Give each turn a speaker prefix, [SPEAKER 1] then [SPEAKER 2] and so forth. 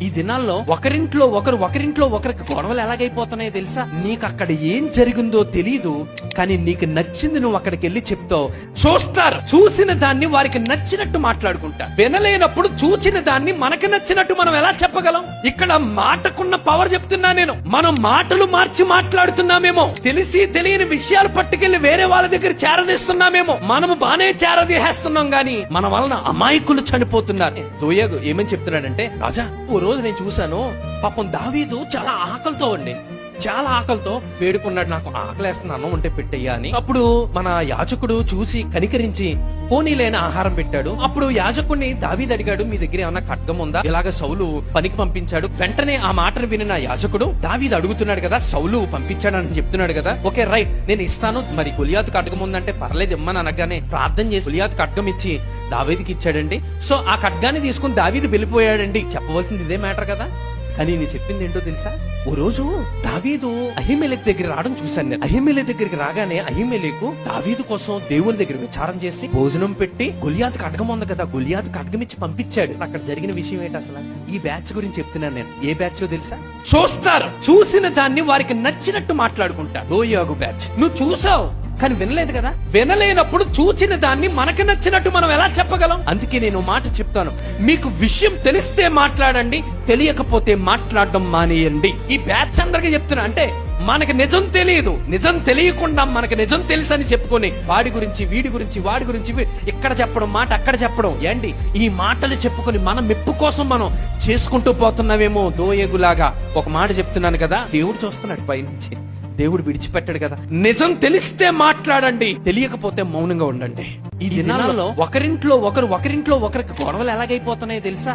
[SPEAKER 1] ఈ దినాల్లో ఒకరింట్లో ఒకరికి గొడవలు ఎలాగైపోతున్నాయో తెలుసా? నీకు అక్కడ ఏం జరిగిందో తెలియదు, కానీ నీకు నచ్చింది నువ్వు అక్కడికి వెళ్ళి చెప్తావు. చూస్తారు, చూసిన దాన్ని వారికి నచ్చినట్టు మాట్లాడుకుంటా. వినలేనప్పుడు చూచిన దాన్ని మనకి నచ్చినట్టు మనం ఎలా చెప్పగలం? ఇక్కడ మాటకున్న పవర్ చెప్తున్నా నేను. మనం మాటలు మార్చి మాట్లాడుతున్నామేమో, తెలిసి తెలియని విషయాలు పట్టుకెళ్లి వేరే వాళ్ళ దగ్గర చేరదీస్తున్నామేమో. మనము బానే చేరదీసేస్తున్నాం గాని మన వలన అమాయకులు చనిపోతున్నారు. దోయగు ఏమని చెప్తున్నాడంటే, రాజా ఓ రోజు నేను చూశాను, పాపం దావీదు చాలా ఆకలితో వేడుకున్నాడు, నాకు ఆకలేస్తుంది, అన్నం ఉంటే పెట్టయ్యా అని. అప్పుడు మన యాజకుడు చూసి కనికరించి పోనీలైన ఆహారం పెట్టాడు. అప్పుడు యాజకుడిని దావీదు అడిగాడు, మీ దగ్గర ఏమన్నా ఖడ్గం ఉందా? ఇలాగ సౌలు పనికి పంపించాడు. వెంటనే ఆ మాటను వినిన యాజకుడు, దావీదు అడుగుతున్నాడు కదా, సౌలు పంపించాడని చెప్తున్నాడు కదా, ఓకే రైట్ నేను ఇస్తాను, మరి గొలియాతు ఖడ్గం ఉందంటే పర్లేదు ఇమ్మని అనగానే ప్రార్థన చేసి గొలియాతు ఖడ్గం ఇచ్చి దావీదుకి ఇచ్చాడండి. సో ఆ ఖడ్గాన్ని తీసుకుని దావీదు వెళ్ళిపోయాడండి. చెప్పవలసింది ఇదే మ్యాటర్ కదా, కానీ నేను చెప్పింది ఏంటో తెలుసా? ఓ రోజు దావీదు అహిమెలెకు దగ్గర రావడం చూశాను నేను. అహిమెలెకు దగ్గరికి రాగానే అహిమెలెకు దావీదు కోసం దేవుని దగ్గర విచారం చేసి భోజనం పెట్టి గొలియాతు ఖడ్గం ఉంది కదా, గొలియాతు ఖడ్గం ఇచ్చి పంపించాడు. అక్కడ జరిగిన విషయం ఏంటి అసలు? ఈ బ్యాచ్ గురించి చెప్తున్నాను నేను. ఏ బ్యాచ్ తెలుసా? చూస్తారు, చూసిన దాన్ని వారికి నచ్చినట్టు మాట్లాడుకుంటారు. దోయగు బ్యాచ్. నువ్వు చూసావు కానీ వినలేదు కదా. వినలేనప్పుడు చూచిన దాన్ని మనకి నచ్చినట్టు మనం ఎలా చెప్పగలం? అందుకే నేను మాట చెప్తాను, మీకు విషయం తెలిస్తే మాట్లాడండి, తెలియకపోతే మాట్లాడడం మానేయండి. ఈ బ్యాచ్ అందరికీ చెప్తున్నా. అంటే మనకి నిజం తెలియదు, నిజం తెలియకుండా మనకి నిజం తెలుసు అని చెప్పుకొని వాడి గురించి వాడి గురించి ఇక్కడ చెప్పడం, మాట అక్కడ చెప్పడం. ఏంటి ఈ మాటలు చెప్పుకొని మన మెప్పు కోసం మనం చేసుకుంటూ పోతున్నామేమో దోయగులాగా. ఒక మాట చెప్తున్నాను కదా, దేవుడు చూస్తున్నాడు పైనుంచి, దేవుడు విడిచిపెట్టాడు కదా. నిజం తెలిస్తే మాట్లాడండి, తెలియకపోతే మౌనంగా ఉండండి. ఈ దినాలలో ఒకరింట్లో ఒకరికి గొడవలు ఎలాగైపోతున్నాయో తెలుసా?